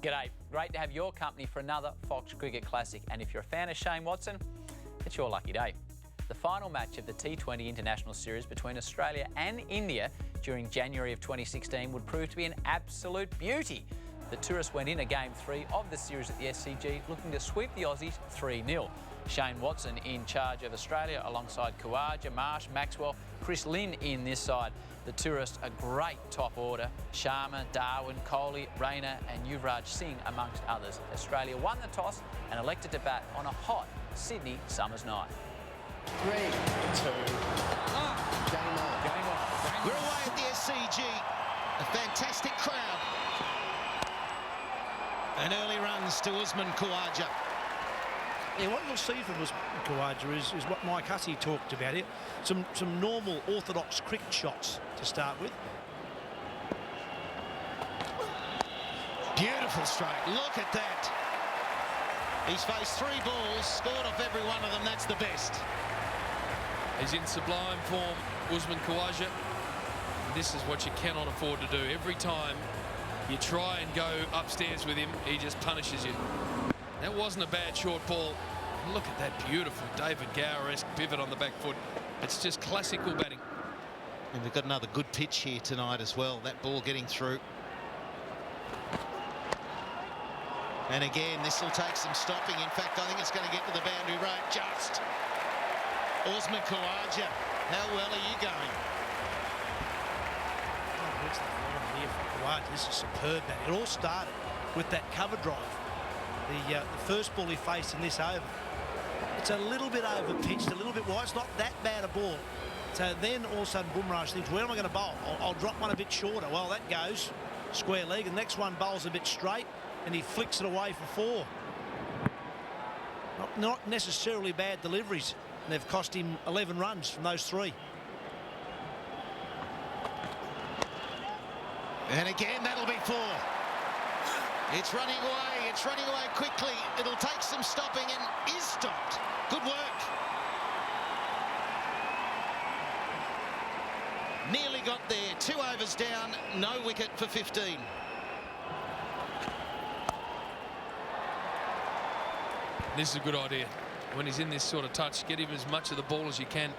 G'day, great to have your company for another Fox Cricket Classic, and if you're a fan of Shane Watson, it's your lucky day. The final match of the T20 International Series between Australia and India during January of 2016 would prove to be an absolute beauty. The tourists went in a Game 3 of the series at the SCG looking to sweep the Aussies 3-0. Shane Watson in charge of Australia alongside Khawaja, Marsh, Maxwell, Chris Lynn in this side. The tourists a great top order. Sharma, Darwin, Kohli, Rayner and Yuvraj Singh amongst others. Australia won the toss and elected to bat on a hot Sydney summer's night. 3, 2, 1. Game on. We're away at the SCG. A fantastic crowd. And early runs to Usman Khawaja. Yeah, what you'll see from Khawaja is what Mike Hussey talked about here. Some normal orthodox cricket shots to start with. Beautiful strike. Look at that. He's faced 3 balls, scored off every one of them. That's the best. He's in sublime form, Usman Khawaja. This is what you cannot afford to do. Every time you try and go upstairs with him, he just punishes you. That wasn't a bad short ball. Look at that beautiful David Gower-esque pivot on the back foot. It's just classical batting. And we've got another good pitch here tonight as well. That ball getting through. And again, this will take some stopping. In fact, I think it's going to get to the boundary road just. Usman Khawaja, how well are you going? That's the form here for Khawaja. This is superb batting. It all started with that cover drive. The first ball he faced in this over. It's a little bit over pitched, a little bit wide. It's not that bad a ball. So then all of a sudden Bumrah thinks, where am I going to bowl? I'll drop one a bit shorter. Well, that goes square leg. The next one bowls a bit straight and he flicks it away for 4. Not necessarily bad deliveries. And they've cost him 11 runs from those 3. And again, that'll be 4. It's running away. It's running away quickly. It'll take some stopping and is stopped. Good work. Nearly got there. 2 overs down. No wicket for 15. This is a good idea. When he's in this sort of touch, get him as much of the ball as you can.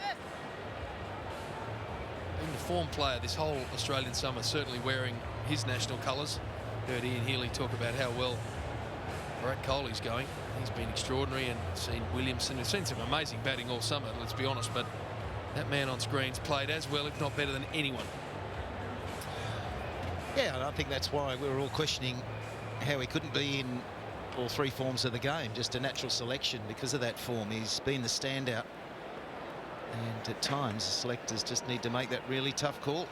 And the form player this whole Australian summer, certainly wearing his national colours. Heard Ian Healy talk about how well Virat Kohli's going. He's been extraordinary, and seen Williamson. We've seen some amazing batting all summer, let's be honest, but that man on screen's played as well, if not better than anyone. Yeah, and I think that's why we were all questioning how he couldn't be in all 3 forms of the game. Just a natural selection because of that form. He's been the standout, and at times the selectors just need to make that really tough call.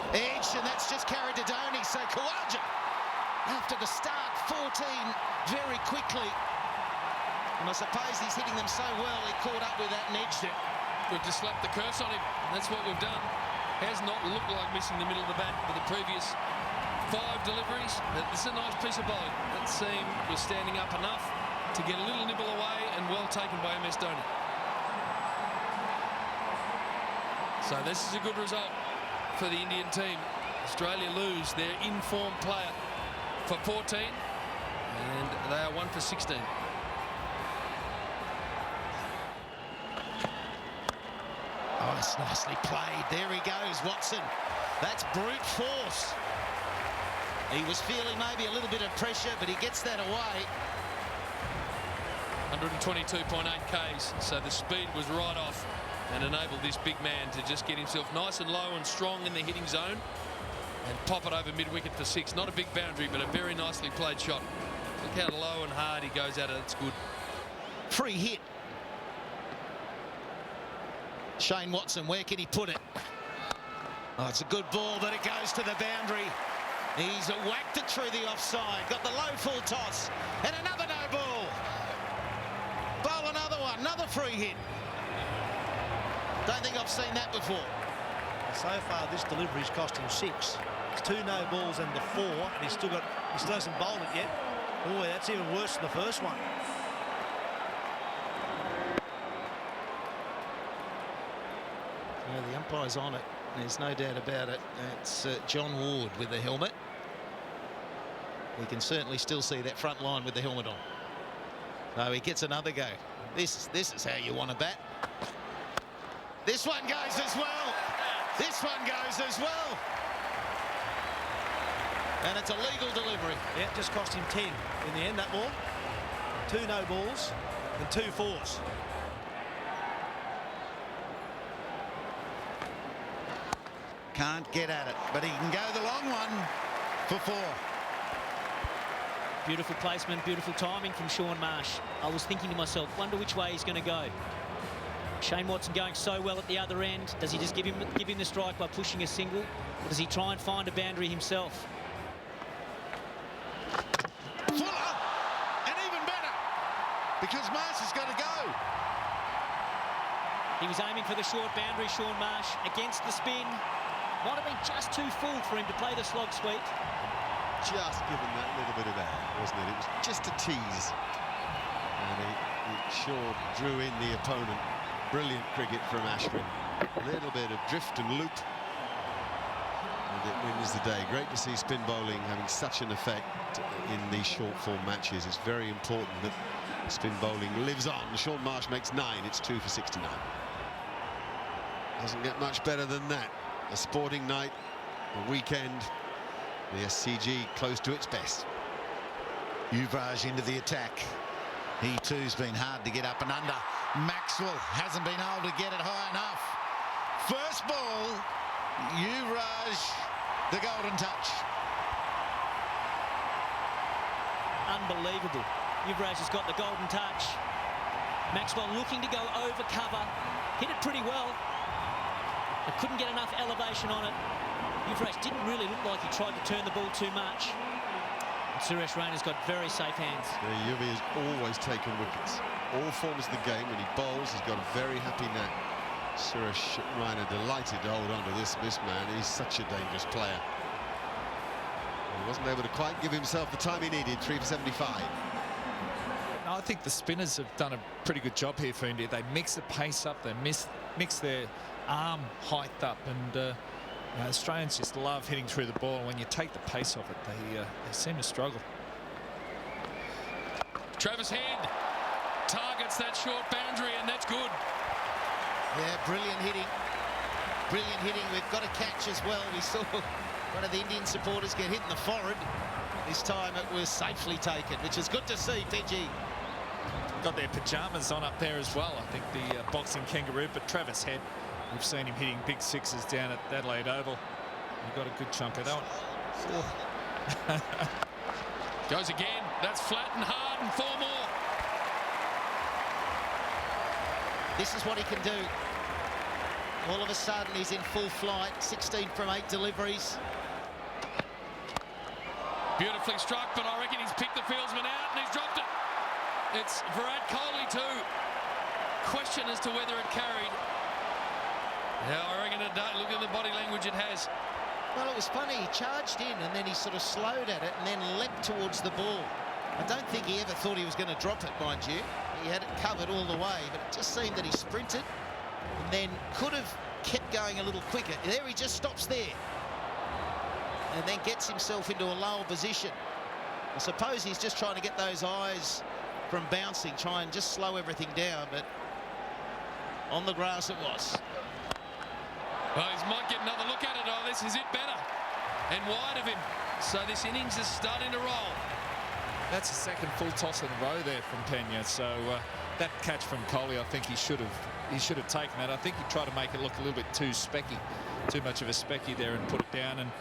Edge, and that's just carried to Dhoni. So Khawaja, after the start, 14 very quickly. And I suppose he's hitting them so well, he caught up with that and edged it. We've just slapped the curse on him. That's what we've done. Has not looked like missing the middle of the bat for the previous 5 deliveries. It's a nice piece of bowling. That seam was standing up enough to get a little nibble away, and well taken by MS Dhoni. So this is a good result for the Indian team. Australia lose their in-form player for 14, and they are 1 for 16. Oh, it's nicely played. There he goes, Watson. That's brute force. He was feeling maybe a little bit of pressure, but he gets that away. 122.8 Ks, so the speed was right off and enabled this big man to just get himself nice and low and strong in the hitting zone and pop it over mid-wicket for 6. Not a big boundary, but a very nicely played shot. Look how low and hard he goes at it. It's good. Free hit. Shane Watson, where can he put it? Oh, it's a good ball, but it goes to the boundary. He's whacked it through the offside. Got the low full toss. And another no ball. Bowl another one. Another free hit. Don't think I've seen that before. So far, this delivery's cost him 6. It's 2 no balls and the 4, and he still hasn't bowled it yet. Boy, that's even worse than the first one. Yeah, the umpire's on it. There's no doubt about it. It's John Ward with the helmet. We can certainly still see that front line with the helmet on. So he gets another go. This is how you want to bat. This one goes as well. This one goes as well. And it's a legal delivery. Yeah, it just cost him 10 in the end, that ball. 2 no balls and 2 fours. Can't get at it, but he can go the long one for 4. Beautiful placement, beautiful timing from Shaun Marsh. I was thinking to myself, wonder which way he's going to go. Shane Watson going so well at the other end. Does he just give him the strike by pushing a single, or does he try and find a boundary himself? Fuller, and even better, because Marsh is going to go. He was aiming for the short boundary, Shaun Marsh, against the spin. Might have been just too full for him to play the slog sweep. Just given that little bit of air, wasn't it? It was just a tease. And it sure drew in the opponent. Brilliant cricket from Ashwin. A little bit of drift and loop. And it wins the day. Great to see spin bowling having such an effect in these short form matches. It's very important that spin bowling lives on. Shaun Marsh makes 9. It's 2 for 69. Doesn't get much better than that. A sporting night, a weekend. The SCG close to its best. Yuvraj into the attack. He too's been hard to get up and under. Maxwell hasn't been able to get it high enough. First ball, Yuvraj, the golden touch. Unbelievable. Yuvraj has got the golden touch. Maxwell looking to go over cover. Hit it pretty well. But couldn't get enough elevation on it. Yuvraj didn't really look like he tried to turn the ball too much. And Suresh Rainer's got very safe hands. Yeah, Yuvi has always taken wickets. All forms of the game. When he bowls, he's got a very happy net. Suresh Rainer delighted to hold on to this man. He's such a dangerous player. He wasn't able to quite give himself the time he needed. 3 for 75. I think the spinners have done a pretty good job here for India. They mix the pace up, they mix their arm height up, and Australians just love hitting through the ball. And when you take the pace off it, they seem to struggle. Travis Head targets that short boundary, and that's good. Yeah, brilliant hitting. Brilliant hitting. We've got a catch as well. We saw one of the Indian supporters get hit in the forehead. This time it was safely taken, which is good to see, PG. Got their pyjamas on up there as well, I think, the boxing kangaroo. But Travis Head, we've seen him hitting big sixes down at Adelaide Oval. He got a good chunk of that one. Goes again. That's flat and hard, and 4 more. This is what he can do. All of a sudden he's in full flight. 16 from 8 deliveries. Beautifully struck, but I reckon he's picked the fieldsman out and he's dropped it. It's Virat Kohli too. Question as to whether it carried. Yeah, I reckon it does. Look at the body language it has. Well, it was funny. He charged in and then he sort of slowed at it and then leapt towards the ball. I don't think he ever thought he was going to drop it, mind you. He had it covered all the way, but it just seemed that he sprinted and then could have kept going a little quicker. There he just stops there and then gets himself into a lower position. I suppose he's just trying to get those eyes from bouncing, try and just slow everything down, but on the grass it was. Well, he might get another look at it. Oh, this is it better. And wide of him. So this innings is starting to roll. That's the second full toss in a row there from Pena. So that catch from Kohli, I think he should have taken that. I think he tried to make it look a little bit too specky, too much of a specky there, and put it down. And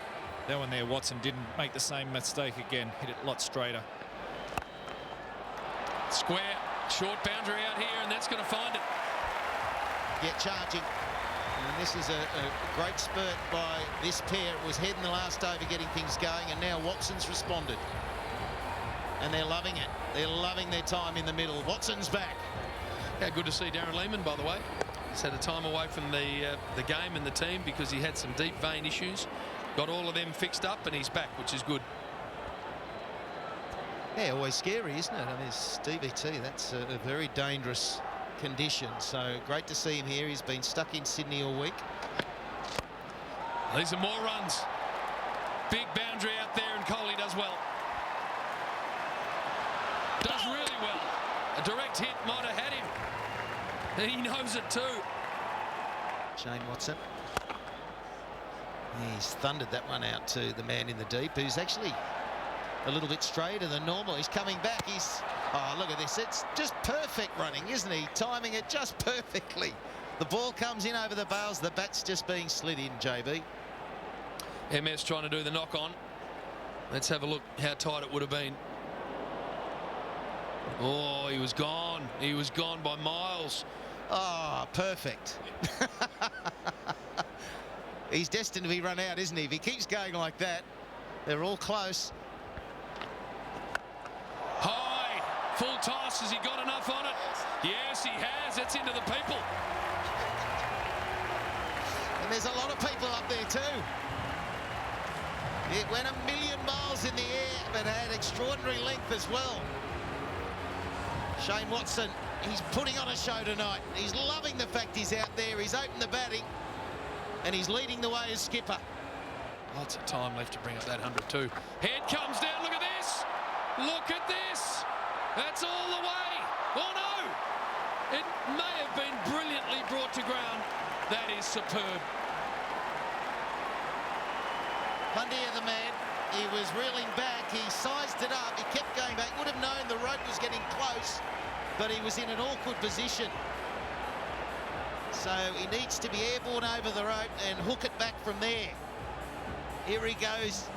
that one there, Watson didn't make the same mistake again. Hit it a lot straighter. Square, short boundary out here, and that's going to find it. Get charging. And this is a great spurt by this pair. It was Head in the last over getting things going, and now Watson's responded. And they're loving it. They're loving their time in the middle. Watson's back. Yeah, good to see Darren Lehmann, by the way. He's had a time away from the game and the team because he had some deep vein issues. Got all of them fixed up, and he's back, which is good. Yeah, always scary, isn't it? I mean, it's DVT. That's a very dangerous condition. So great to see him here. He's been stuck in Sydney all week. These are more runs. Big boundary out there, and Kohli does well. Does really well. A direct hit might have had him. He knows it too. Shane Watson. He's thundered that one out to the man in the deep, who's actually a little bit straighter than normal. He's coming back. Oh, look at this. It's just perfect running, isn't he? Timing it just perfectly. The ball comes in over the bails. The bat's just being slid in, JB. MS trying to do the knock on. Let's have a look how tight it would have been. Oh, he was gone. He was gone by miles. Oh, perfect. He's destined to be run out, isn't he? If he keeps going like that, they're all close. High, full toss. Has he got enough on it? Yes, he has. It's into the people. And there's a lot of people up there too. It went 1,000,000 miles in the air, but had extraordinary length as well. Shane Watson, he's putting on a show tonight. He's loving the fact he's out there. He's opened the batting, and he's leading the way as skipper. Lots of time left to bring up that 102. Head comes down. Look at this. Look at this. That's all the way. Oh, no. It may have been brilliantly brought to ground. That is superb. Pandya, the man, he was reeling back. He sized it up. He kept going back. Would have known the rope was getting close, but he was in an awkward position. So he needs to be airborne over the rope and hook it back from there. Here he goes.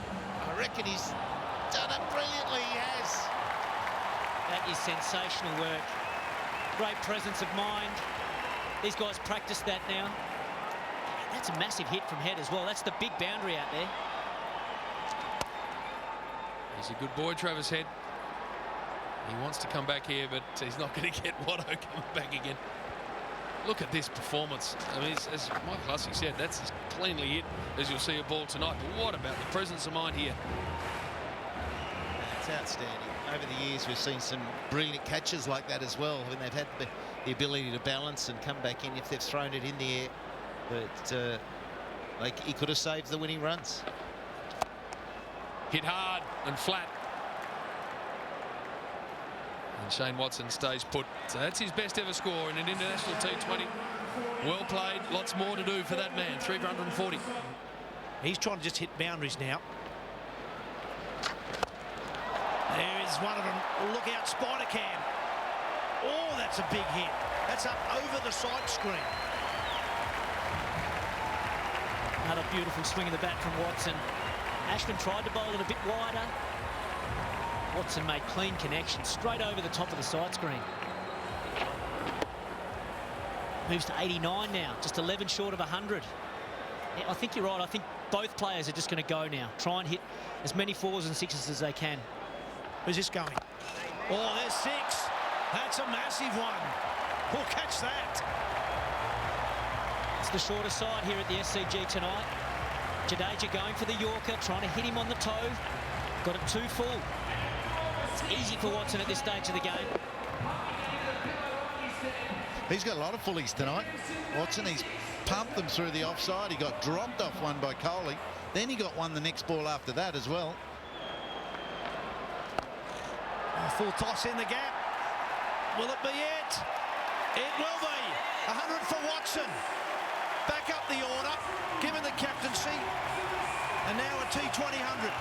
I reckon he's done it brilliantly. He has. That is sensational work. Great presence of mind. These guys practice that now. That's a massive hit from head as well. That's the big boundary out there. He's a good boy, Travis Head. He wants to come back here, but he's not going to get Watto coming back again. Look at this performance. I mean, as Mike Hussey said, that's as cleanly hit as you'll see a ball tonight. But what about the presence of mind here? It's outstanding. Over the years, we've seen some brilliant catches like that as well, when they've had the ability to balance and come back in if they've thrown it in the air. But like, he could have saved the winning runs. Hit hard and flat. And Shane Watson stays put. So that's his best ever score in an international T20. Well played. Lots more to do for that man. 340. He's trying to just hit boundaries now. There is one of them. Look out, Spider Cam. Oh, that's a big hit. That's up over the side screen. Another beautiful swing of the bat from Watson. Ashwin tried to bowl it a bit wider. Watson made clean connection straight over the top of the side screen. Moves to 89 now, just 11 short of 100. Yeah, I think you're right. I think both players are just going to go now. Try and hit as many fours and sixes as they can. Where's this going? Oh, there's 6. That's a massive one. Who'll catch that? It's the shorter side here at the SCG tonight. Jadeja going for the Yorker, trying to hit him on the toe. Got it too full. It's easy for Watson at this stage of the game. He's got a lot of fullies tonight. Watson, he's pumped them through the offside. He got dropped off one by Kohli. Then he got one the next ball after that as well. Full toss in the gap. Will it be it? It will be. 100 for Watson. Back up the order, given the captaincy, and now a T20 100.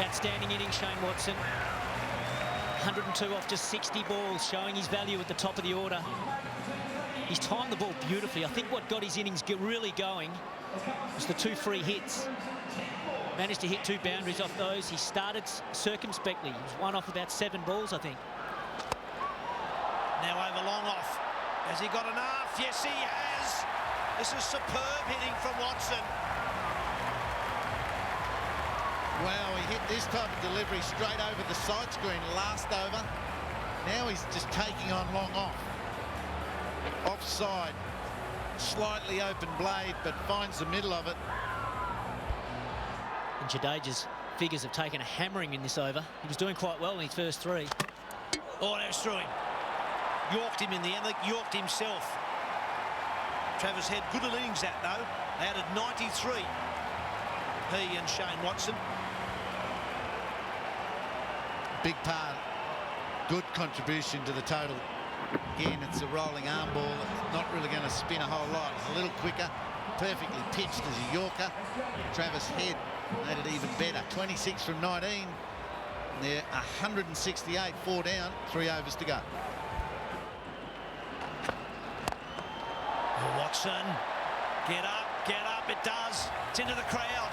Outstanding inning, Shane Watson. 102 off just 60 balls, showing his value at the top of the order. He's timed the ball beautifully. I think what got his innings really going was the 2 free hits. Managed to hit 2 boundaries off those. He started circumspectly. He was 1 off about 7 balls, I think. Now over long off. Has he got enough? Yes, he has. This is superb hitting from Watson. Wow, he hit this type of delivery straight over the side screen last over. Now he's just taking on long off. Offside. slightly open blade, but finds the middle of it. And Jadeja's figures have taken a hammering in this over. He was doing quite well in his first 3. Oh, that was through him. Yorked him in the end. Yorked himself. Travis Head, good innings that though. They added 93. He and Shane Watson. Big part, good contribution to the total. Again, it's a rolling arm ball. It's not really going to spin a whole lot. It's a little quicker. Perfectly pitched as a Yorker. Travis Head made it even better. 26 from 19. And they're 168, 4 down, 3 overs to go. Watson, get up, it does. It's into the crowd.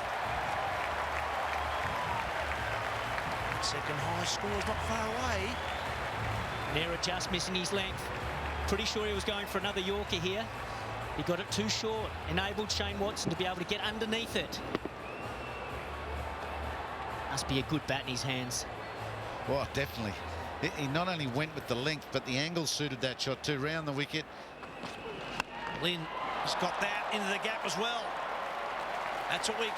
Second highest score is not far away. Nehra just missing his length. Pretty sure he was going for another Yorker here. He got it too short. Enabled Shane Watson to be able to get underneath it. Must be a good bat in his hands. Well, definitely. He not only went with the length, but the angle suited that shot too. Round the wicket. Lynn has got that into the gap as well. That's what we've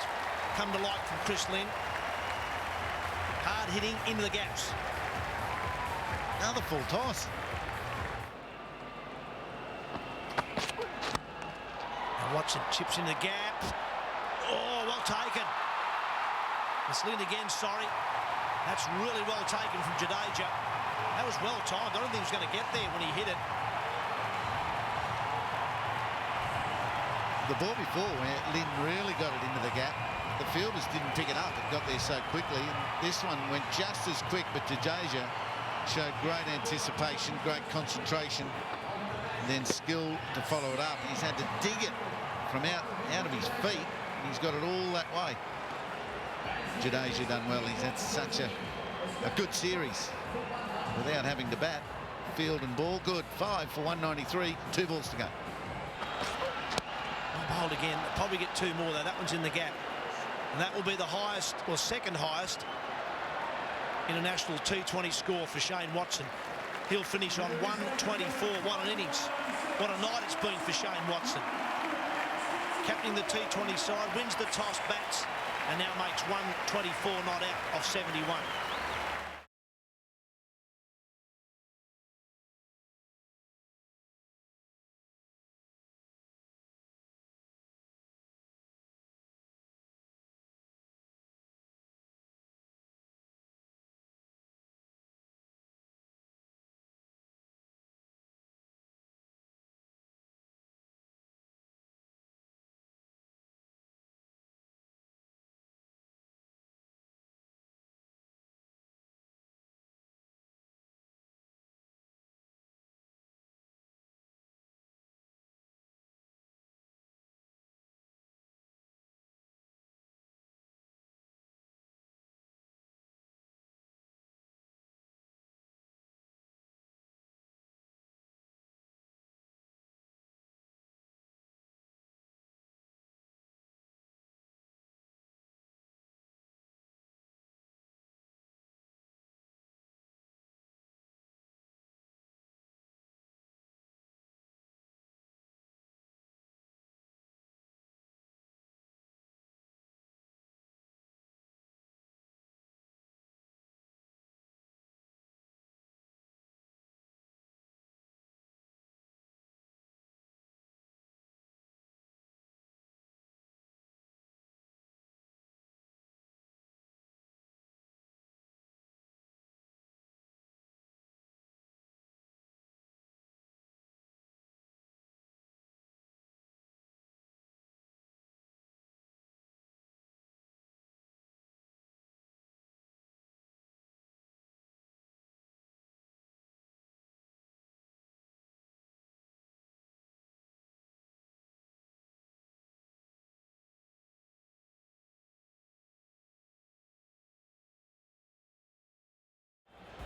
come to like from Chris Lynn. Hard hitting into the gaps. Another full toss. And Watson chips in the gap. Oh, well taken. It's Lynn again, sorry. That's really well taken from Jadeja. That was well timed. I don't think he was going to get there when he hit it. The ball before, where Lynn really got it into the gap, the fielders didn't pick it up. It got there so quickly. And this one went just as quick, but Jadeja showed great anticipation, great concentration, and then skill to follow it up. He's had to dig it from out of his feet, and he's got it all that way. Jadeja done well. He's had such a good series without having to bat. Field and ball good. 5 for 193. 2 balls to go. Bowled again. They'll probably get 2 more though. That one's in the gap. And that will be the highest, or second highest, international T20 score for Shane Watson. He'll finish on 124. What an innings. What a night it's been for Shane Watson. Captaining the T20 side, wins the toss, bats, and now makes 124 not out of 71.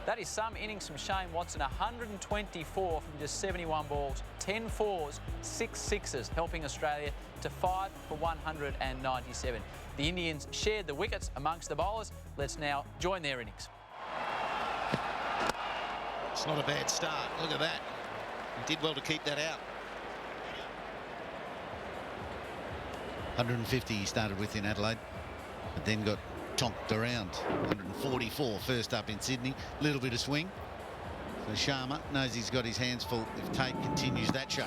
That is some innings from Shane Watson. 124 from just 71 balls, 10 fours, 6 sixes, helping Australia to 5 for 197. The Indians shared the wickets amongst the bowlers. Let's now join their innings. It's not a bad start. Look at that. He did well to keep that out. 150 he started with in Adelaide, but then got tonked around. 144 first up in Sydney. Little bit of swing. So Sharma knows he's got his hands full if Tate continues that shape.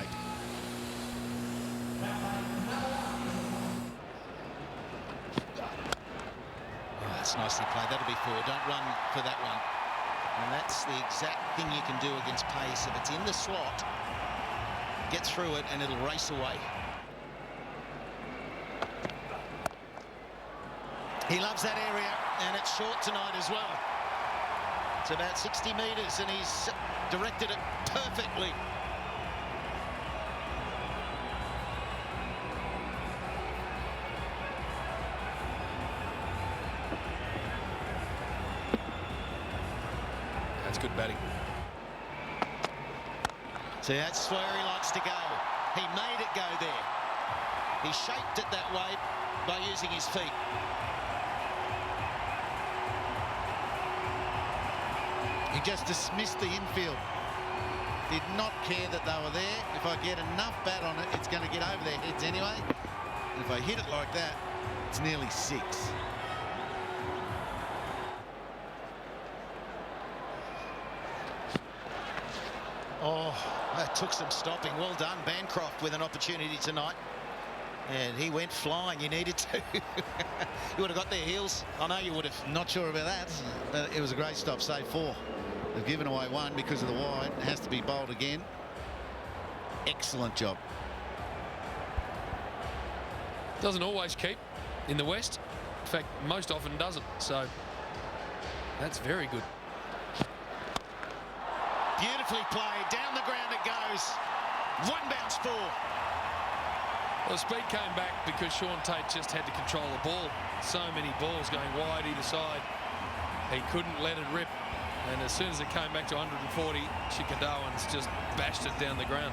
Oh, that's nicely played. That'll be 4. Don't run for that one. And that's the exact thing you can do against pace. If it's in the slot, get through it and it'll race away. He loves that area, and it's short tonight as well. It's about 60 metres, and he's directed it perfectly. That's good batting. See, that's where he likes to go. He made it go there. He shaped it that way by using his feet. He just dismissed the infield. Did not care that they were there. If I get enough bat on it, it's going to get over their heads anyway. And if I hit it like that, it's nearly 6. Oh, that took some stopping. Well done, Bancroft, with an opportunity tonight. And he went flying. You needed to. You would have got their heels. I know you would have. Not sure about that, but it was a great stop, save 4. They've given away 1 because of the wide. It has to be bowled again. Excellent job. Doesn't always keep in the West. In fact, most often doesn't. So that's very good. Beautifully played. Down the ground it goes. 1 bounce 4. Well, the speed came back because Sean Tate just had to control the ball. So many balls going wide either side. He couldn't let it rip. And as soon as it came back to 140, Shikadawan's just bashed it down the ground.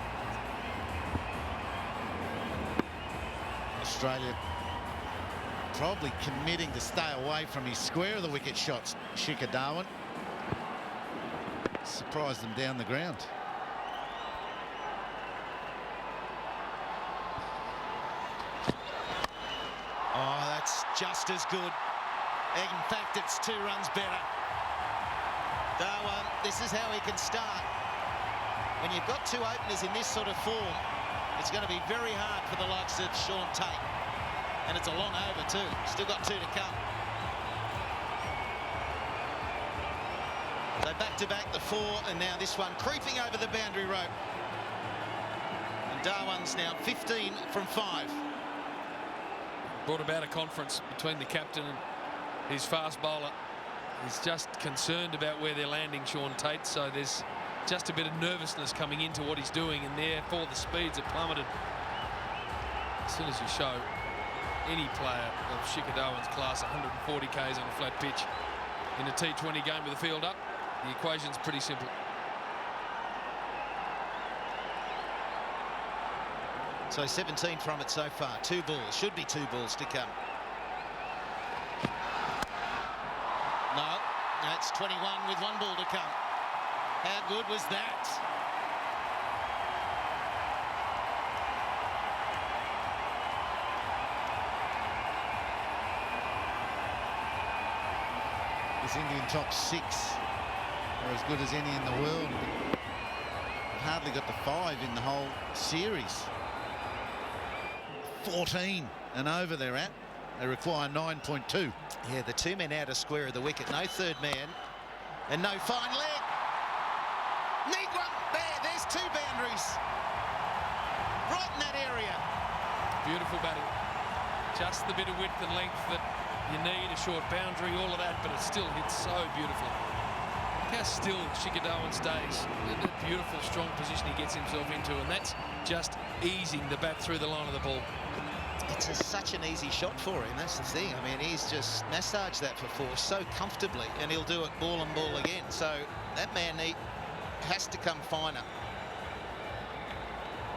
Australia probably committing to stay away from his square of the wicket shots. Shikadawan surprised them down the ground. Oh, that's just as good. In fact, it's 2 runs better. Darwan, this is how he can start. When you've got 2 openers in this sort of form, it's going to be very hard for the likes of Sean Tate. And it's a long over too. Still got 2 to come. So back-to-back the 4, and now this one creeping over the boundary rope. And Darwan's now 15 from 5. Brought about a conference between the captain and his fast bowler. He's just concerned about where they're landing, Sean Tate, so there's just a bit of nervousness coming into what he's doing, and therefore the speeds are plummeted. As soon as you show any player of Shikadawan's class 140 k's on a flat pitch in a T20 game with the field up, the equation's pretty simple. So 17 from it so far. 2 balls. Should be 2 balls to come. No, that's 21 with 1 ball to come. How good was that? This Indian top 6 are as good as any in the world. Hardly got to 5 in the whole series. 14 and over they're at. They require 9.2. Yeah, the 2 men out of square of the wicket. No 3rd man. And no fine leg. Need one. There's 2 boundaries. Right in that area. Beautiful batting. Just the bit of width and length that you need, a short boundary, all of that, but it still hits so beautifully. Look how still Shikadawan stays. The beautiful, strong position he gets himself into, and that's just easing the bat through the line of the ball. It's such an easy shot for him. That's the thing. I mean, he's just massaged that for 4 so comfortably, and he'll do it ball and ball again. So that man has to come finer.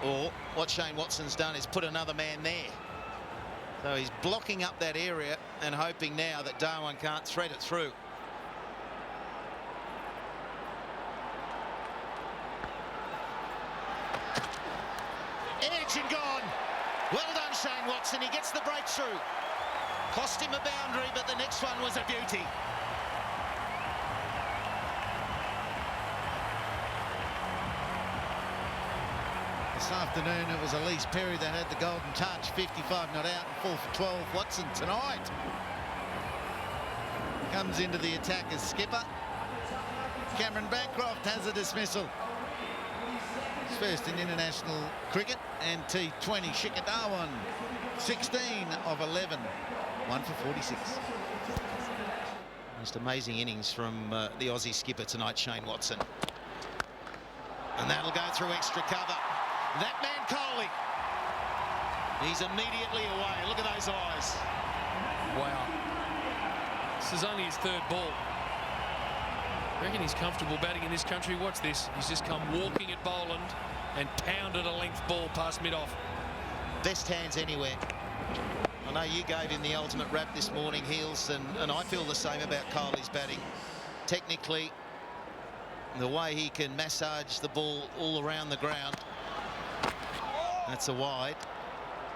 Or what Shane Watson's done is put another man there. So he's blocking up that area and hoping now that Darwan can't thread it through. Edge and gone. Well done, Shane Watson. He gets the breakthrough. Cost him a boundary, but the next one was a beauty. This afternoon it was Elise Perry that had the golden touch. 55 not out and 4 for 12. Watson tonight comes into the attack as skipper. Cameron Bancroft has a dismissal. His first in international cricket and T20. Shikhar Dhawan 16 of 11. 1 for 46. Most amazing innings from the Aussie skipper tonight, Shane Watson. And that'll go through extra cover. That man Coley, he's immediately away. Look at those eyes. Wow. This is only his third ball. I reckon he's comfortable batting in this country. Watch this. He's just come walking at Boland and pounded a length ball past mid-off. Best hands anywhere. I know you gave him the ultimate rap this morning, Heels, and I feel the same about Coley's batting. Technically, the way he can massage the ball all around the ground. That's a wide,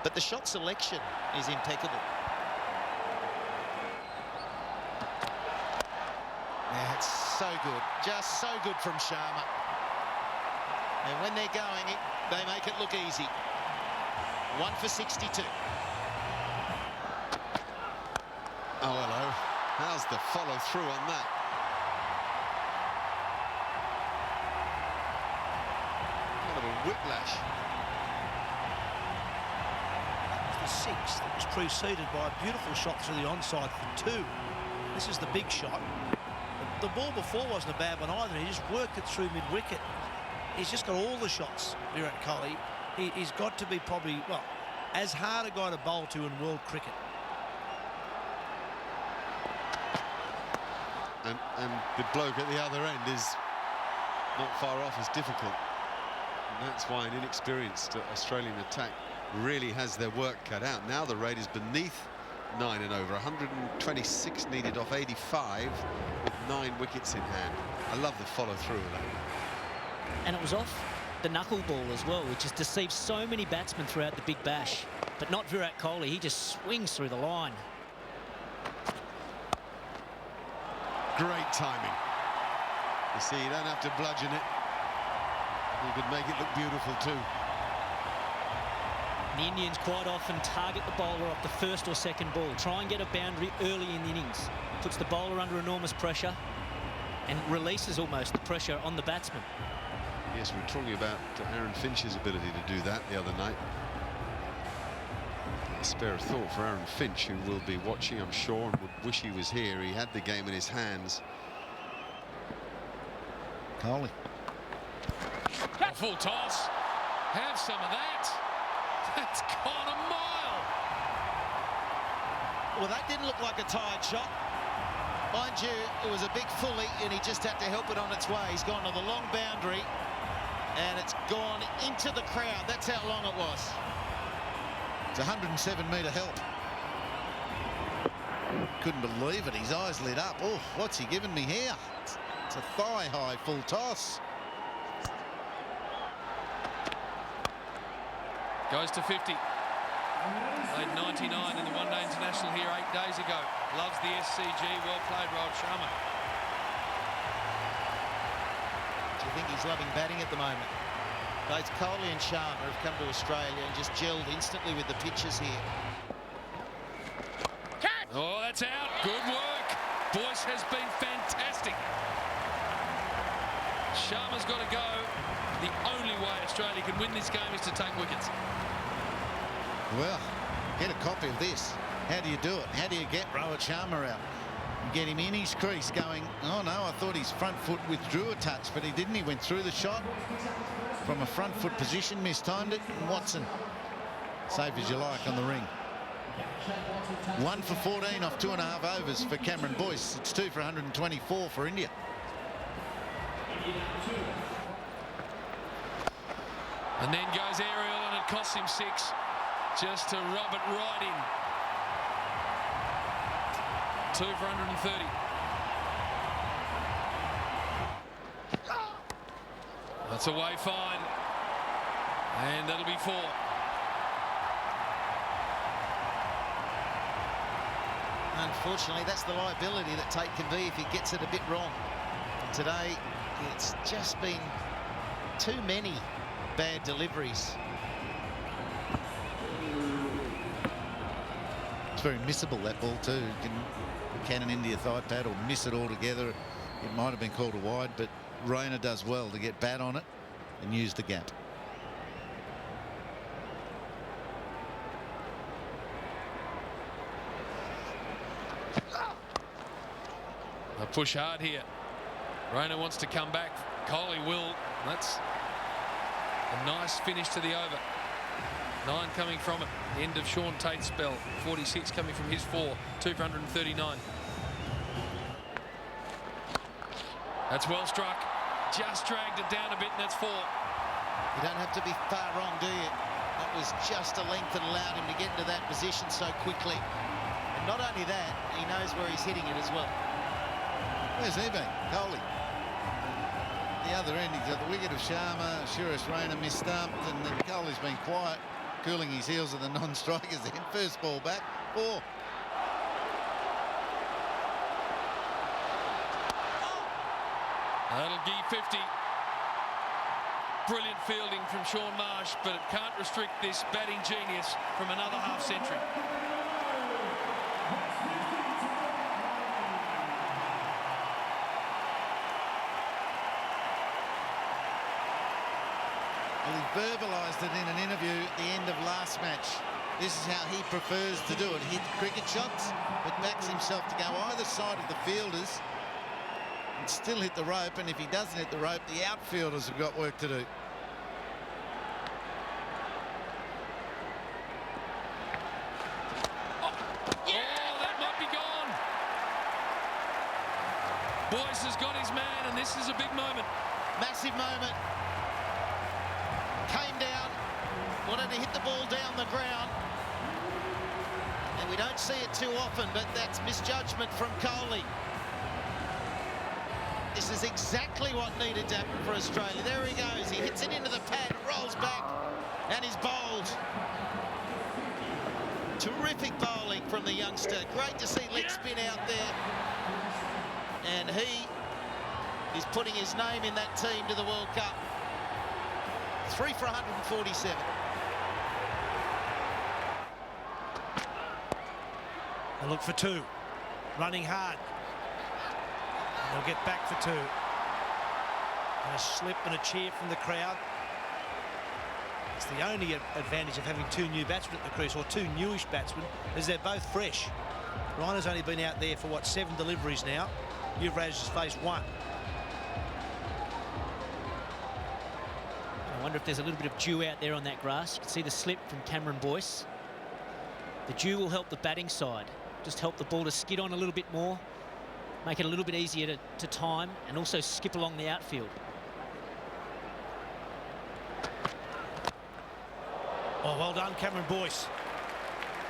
but the shot selection is impeccable. Yeah, it's so good, just so good from Sharma. And when they're going, they make it look easy. 1 for 62. Oh, hello. How's the follow through on that? Kind of a whiplash. The sixth that was preceded by a beautiful shot through the onside for 2. This is the big shot. The ball before wasn't a bad one either. He just worked it through mid-wicket. He's just got all the shots, Virat Kohli. He's got to be probably, well, as hard a guy to bowl to in world cricket. And the bloke at the other end is not far off as difficult. And that's why an inexperienced Australian attack really has their work cut out. Now the rate is beneath 9 and over. 126 needed off 85 with 9 wickets in hand. I love the follow through of that. And it was off the knuckleball as well, which has deceived so many batsmen throughout the Big Bash. But not Virat Kohli. He just swings through the line. Great timing. You see, you don't have to bludgeon it. You could make it look beautiful too. The Indians quite often target the bowler off the first or second ball, try and get a boundary early in the innings. Puts the bowler under enormous pressure and releases almost the pressure on the batsman. Yes, we were talking about Aaron Finch's ability to do that the other night. A spare a thought for Aaron Finch, who will be watching, I'm sure, and would wish he was here. He had the game in his hands. Kohli. A full toss. Have some of that. That's gone a mile. Well, that didn't look like a tired shot. Mind you, it was a big fully, and he just had to help it on its way. He's gone to the long boundary, and it's gone into the crowd. That's how long it was. It's 107-metre help. Couldn't believe it. His eyes lit up. Oh, what's he given me here? It's a thigh-high full toss. Goes to 50. Played 99 in the one-day international here 8 days ago. Loves the SCG. Well played, Rohit Sharma. Do you think he's loving batting at the moment? Both Kohli and Sharma have come to Australia and just gelled instantly with the pitches here. Oh, that's out. Good work. Boyce has been fantastic. Sharma's got to go. The only way Australia can win this game is to take wickets. Well, get a copy of this. How do you do it? How do you get Rohit Sharma out? You get him in his crease going, oh no, I thought his front foot withdrew a touch, but he didn't. He went through the shot from a front foot position, mistimed it, and Watson, safe as you like on the ring. 1 for 14 off 2.5 overs for Cameron Boyce. It's 2 for 124 for India. And then goes aerial, and it costs him 6 just to rub it right in. 2 for 130. That's away fine, and that'll be 4. unfortunately, that's the liability that Tate can be if he gets it a bit wrong. And today, it's just been too many bad deliveries. It's very missable, that ball too. You can cannon into your thigh pad or miss it altogether. It might have been called a wide, but Rayner does well to get bat on it and use the gap. A push hard here. Rayner wants to come back. Coley will. That's a nice finish to the over. 9 coming from it. The end of Sean Tate's spell. 46 coming from his 4. 2 for 139. That's well struck. Just dragged it down a bit, and that's 4. You don't have to be far wrong, do you? That was just a length that allowed him to get into that position so quickly. And not only that, he knows where he's hitting it as well. Where's he been? Coley. The other end, he's got the wicket of Sharma. Suresh Raina mis-stumped, and then Coley's been quiet, cooling his heels at the non-strikers then. First ball back, 4. That'll give 50. Brilliant fielding from Sean Marsh, but it can't restrict this batting genius from another half-century. Well, he verbalised it in an interview at the end of last match. This is how he prefers to do it. Hit cricket shots, but backs himself to go either side of the fielders and still hit the rope, and if he doesn't hit the rope, the outfielders have got work to do. That might be gone. Boyce has got his man, and this is a big moment. Massive moment. Came down, wanted to hit the ball down the ground. And we don't see it too often, but that's misjudgment from Coley. This is exactly what needed to happen for Australia. There he goes. He hits it into the pad, rolls back, and he's bowled. Terrific bowling from the youngster. Great to see leg spin out there. And he is putting his name in that team to the World Cup. 3 for 147. They look for 2. Running hard. They'll get back for 2. And a slip and a cheer from the crowd. It's the only advantage of having 2 new batsmen at the crease, or 2 newish batsmen, is they're both fresh. Rainer's only been out there for, what, 7 deliveries now. Yuvraj has faced 1. I wonder if there's a little bit of dew out there on that grass. You can see the slip from Cameron Boyce. The dew will help the batting side. Just help the ball to skid on a little bit more, make it a little bit easier to time, and also skip along the outfield. Oh, well done, Cameron Boyce.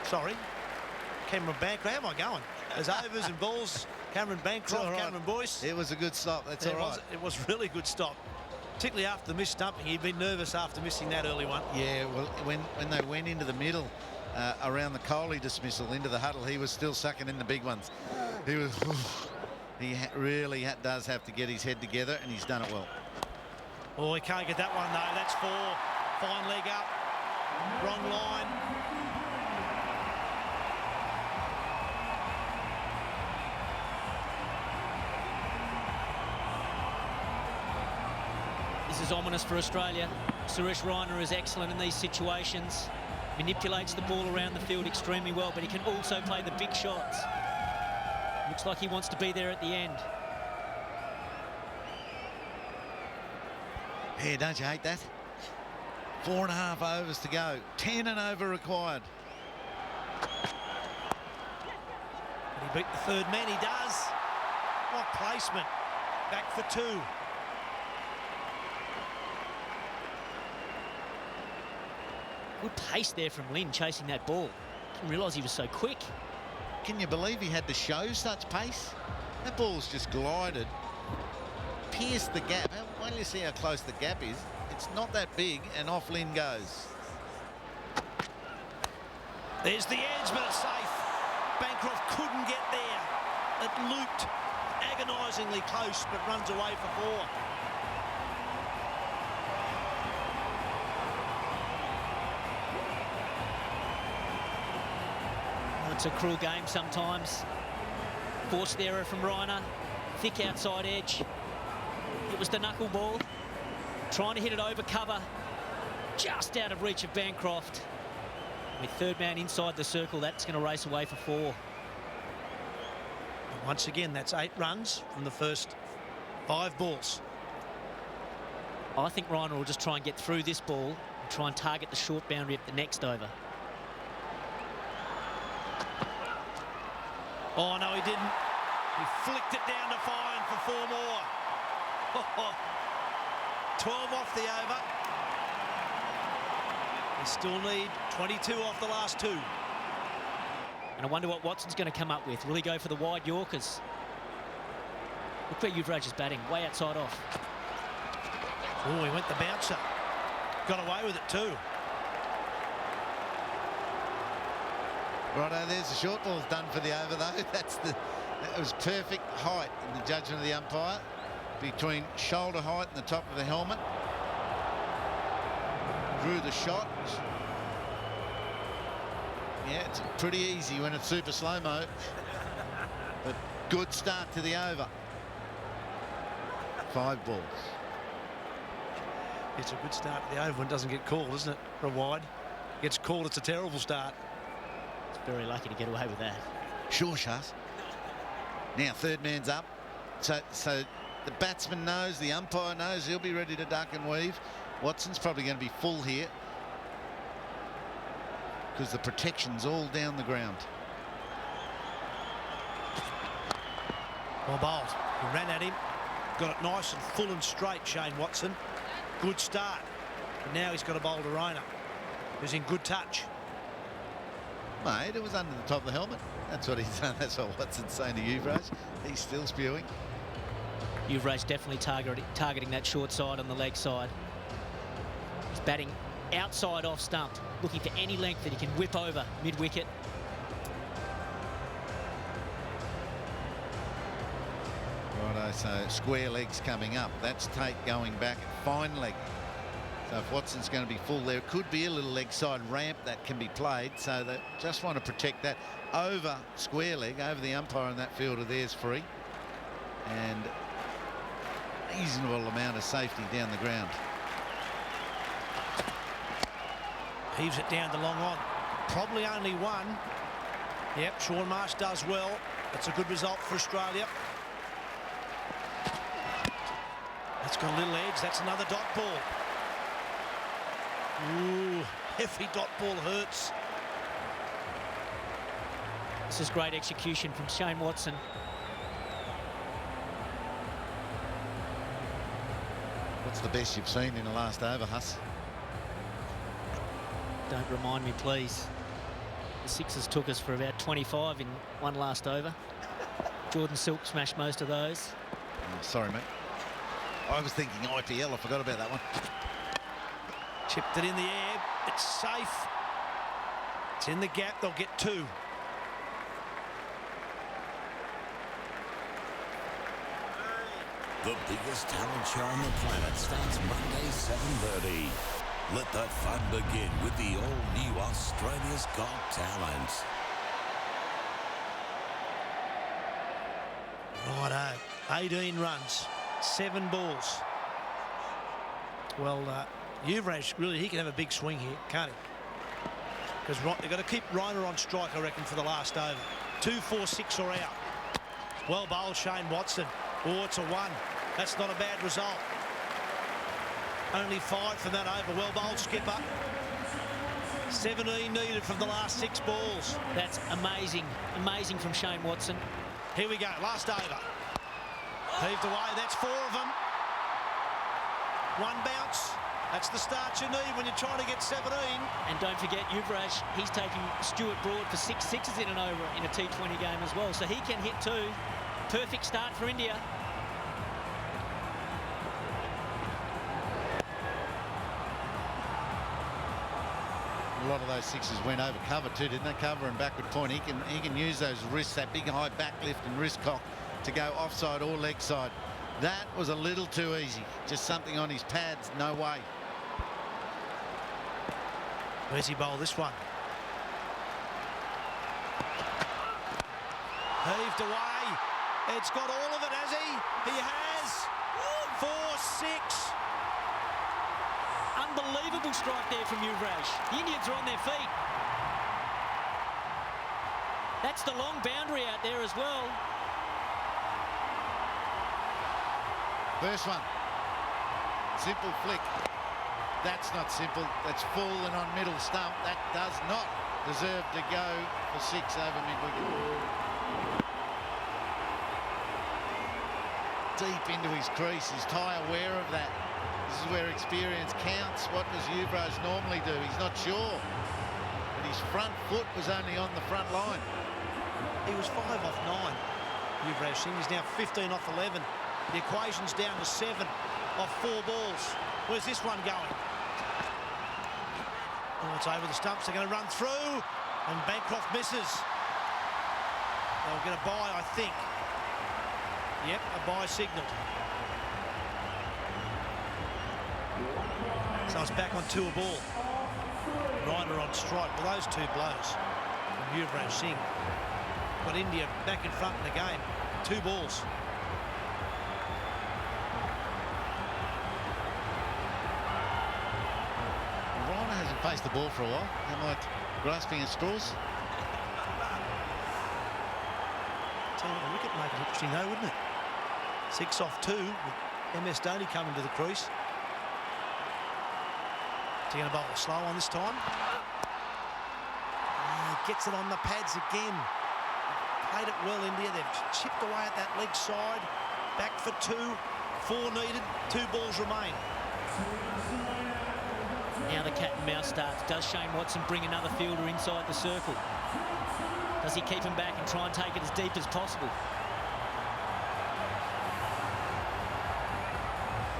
Sorry, Cameron Bancroft. How am I going? There's overs and balls. Cameron Bancroft, Right. Cameron Boyce. It was a good stop. That's all right. It was really good stop, particularly after the missed stumping. He'd been nervous after missing that early one. Yeah, well, when they went into the middle, around the Coley dismissal, into the huddle, he was still sucking in the big ones. He was... He really does have to get his head together, and he's done it well. Oh, he can't get that one, though. That's 4. Fine leg up. Wrong line. This is ominous for Australia. Suresh Raina is excellent in these situations. Manipulates the ball around the field extremely well, but he can also play the big shots. Looks like he wants to be there at the end. Yeah, don't you hate that? 4.5 overs to go. 10 and over required. He beat the 3rd man. He does. What placement. Back for 2. Good pace there from Lynn chasing that ball. Didn't realise he was so quick. Can you believe he had to show such pace? That ball's just glided, pierced the gap. Wait till you see how close the gap is. It's not that big, and off Lynn goes. There's the edge, but it's safe. Bancroft couldn't get there. It looped agonisingly close, but runs away for 4. It's a cruel game sometimes. Forced error from Reiner. Thick outside edge. It was the knuckleball. Trying to hit it over cover. Just out of reach of Bancroft. With third man inside the circle, that's going to race away for 4. Once again, that's 8 runs from the first 5 balls. I think Reiner will just try and get through this ball and try and target the short boundary at the next over. Oh, no, he didn't. He flicked it down to Fine for 4 more. 12 off the over. They still need 22 off the last 2. And I wonder what Watson's going to come up with. Will he go for the wide Yorkers? Look where Yuvraj is batting, way outside off. Oh, he went the bouncer. Got away with it too. Righto, there's the short ball's done for the over though. That was perfect height in the judgment of the umpire, between shoulder height and the top of the helmet. Drew the shot. Yeah, it's pretty easy when it's super slow-mo. But good start to the over. 5 balls. It's a good start to the over when it doesn't get called, isn't it? For a wide. Gets called, it's a terrible start. It's very lucky to get away with that. Sure, Shaz. Now third man's up. So the batsman knows, the umpire knows, he'll be ready to duck and weave. Watson's probably going to be full here because the protection's all down the ground. Well bowled. He ran at him. Got it nice and full and straight, Shane Watson. Good start. And now he's got a bowl to Reiner, who's in good touch. Mate, it was under the top of the helmet. That's what he's done. That's what Watson's saying to Yuvraj. He's still spewing. Yuvraj definitely targeting that short side on the leg side. He's batting outside off stump, looking for any length that he can whip over mid-wicket. Righto, so square legs coming up. That's Tate going back at fine leg. So if Watson's going to be full, there could be a little leg side ramp that can be played. So they just want to protect that over square leg, over the umpire, and that fielder there's free. And reasonable amount of safety down the ground. Heaves it down to long on. Probably only 1. Yep, Shaun Marsh does well. That's a good result for Australia. That's got a little edge. That's another dot ball. Ooh, heavy dot ball hurts. This is great execution from Shane Watson. What's the best you've seen in the last over, Huss? Don't remind me, please. The Sixers took us for about 25 in one last over. Jordan Silk smashed most of those. Oh, sorry, mate. I was thinking IPL. I forgot about that one. Chipped it in the air. It's safe. It's in the gap. They'll get 2. The biggest talent show on the planet starts Monday, 7:30. Let that fun begin with the all-new Australia's Got Talent. Righto. 18 runs. 7 balls. Well, Yuvraj, really, he can have a big swing here, can't he? Because they've got to keep Reiner on strike, I reckon, for the last over. 2, 4, 6 or out. Well bowled, Shane Watson. Oh, it's a 1. That's not a bad result. Only 5 from that over. Well bowled, skipper. 17 needed from the last 6 balls. That's amazing. Amazing from Shane Watson. Here we go. Last over. Heaved away. That's 4 of them. 1 bounce. That's the start you need when you're trying to get 17. And don't forget, Yuvraj, he's taking Stuart Broad for 6 sixes in an over in a T20 game as well. So he can hit 2. Perfect start for India. A lot of those sixes went over cover too, didn't they? Cover and backward point. He can use those wrists, that big high back lift and wrist cock to go offside or leg side. That was a little too easy. Just something on his pads, no way. Where's he bowl this one? Heaved away. It's got all of it, has he? He has. 4-6. Unbelievable strike there from Yuvraj. The Indians are on their feet. That's the long boundary out there as well. First one. Simple flick. That's not simple. That's full and on middle stump. That does not deserve to go for 6 over mid-wicket. Deep into his crease. Is Ty aware of that? This is where experience counts. What does Yuvraj normally do? He's not sure. But his front foot was only on the front line. He was 5 off 9. Yuvraj Singh is now 15 off 11. The equation's down to 7 off 4 balls. Where's this one going? Oh, it's over the stumps. They're going to run through. And Bancroft misses. They'll get a bye, I think. Yep, a bye signalled. So it's back on 2 a ball. Ryder on strike. Well, those 2 blows from Yuvraj Singh got India back in front in the game. 2 balls. Ryder hasn't faced the ball for a while. Am I grasping at straws? Tell you what, a wicket make it interesting though, wouldn't it? 6 off 2 with MS Dhoni coming to the crease. Is he going to bowl slow on this time? Gets it on the pads again. Played it well, India. They've chipped away at that leg side. Back for 2. 4 needed. 2 balls remain. Now the cat and mouse starts. Does Shane Watson bring another fielder inside the circle? Does he keep him back and try and take it as deep as possible?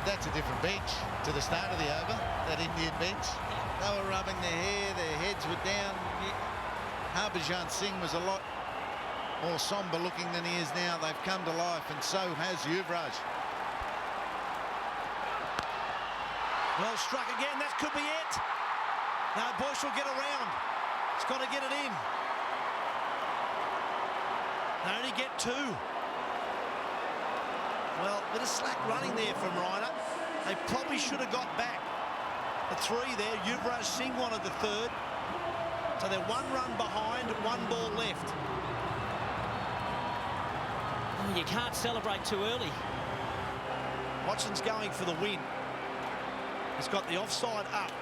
That's a different bench to the start of the over, that Indian bench. They were rubbing their hair, their heads were down. Harbhajan Singh was a lot more sombre looking than he is now. They've come to life, and so has Yuvraj. Well struck again. That could be it. No, Boyce will get around. He's got to get it in. They only get 2. Well, a bit of slack running there from Ryder. They probably should have got back. The 3 there. Yuvraj Singh wanted the 3rd. So they're 1 run behind, 1 ball left. Oh, you can't celebrate too early. Watson's going for the win. He's got the offside up.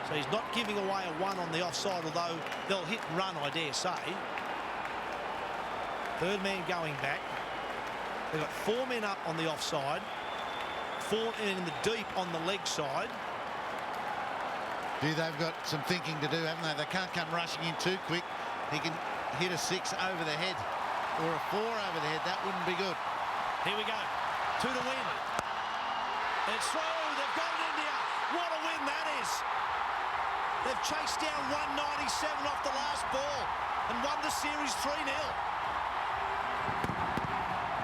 So he's not giving away a 1 on the offside, although they'll hit and run, I dare say. 3rd man going back. They've got 4 men up on the offside, 4 in the deep on the leg side. They've got some thinking to do, haven't they? They can't come rushing in too quick. He can hit a 6 over the head or a 4 over the head. That wouldn't be good. Here we go. 2 to win. It's through. They've got it, India. What a win that is. They've chased down 197 off the last ball and won the series 3-0.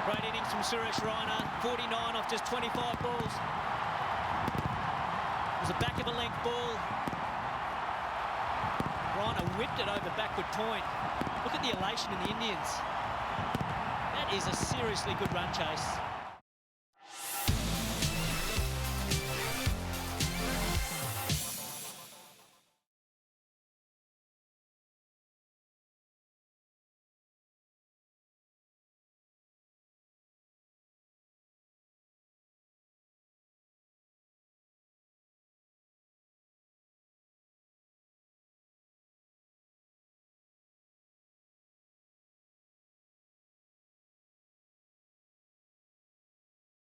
Great innings from Suresh Raina, 49 off just 25 balls. It was a back of a length ball. Raina whipped it over backward point. Look at the elation in the Indians. That is a seriously good run chase.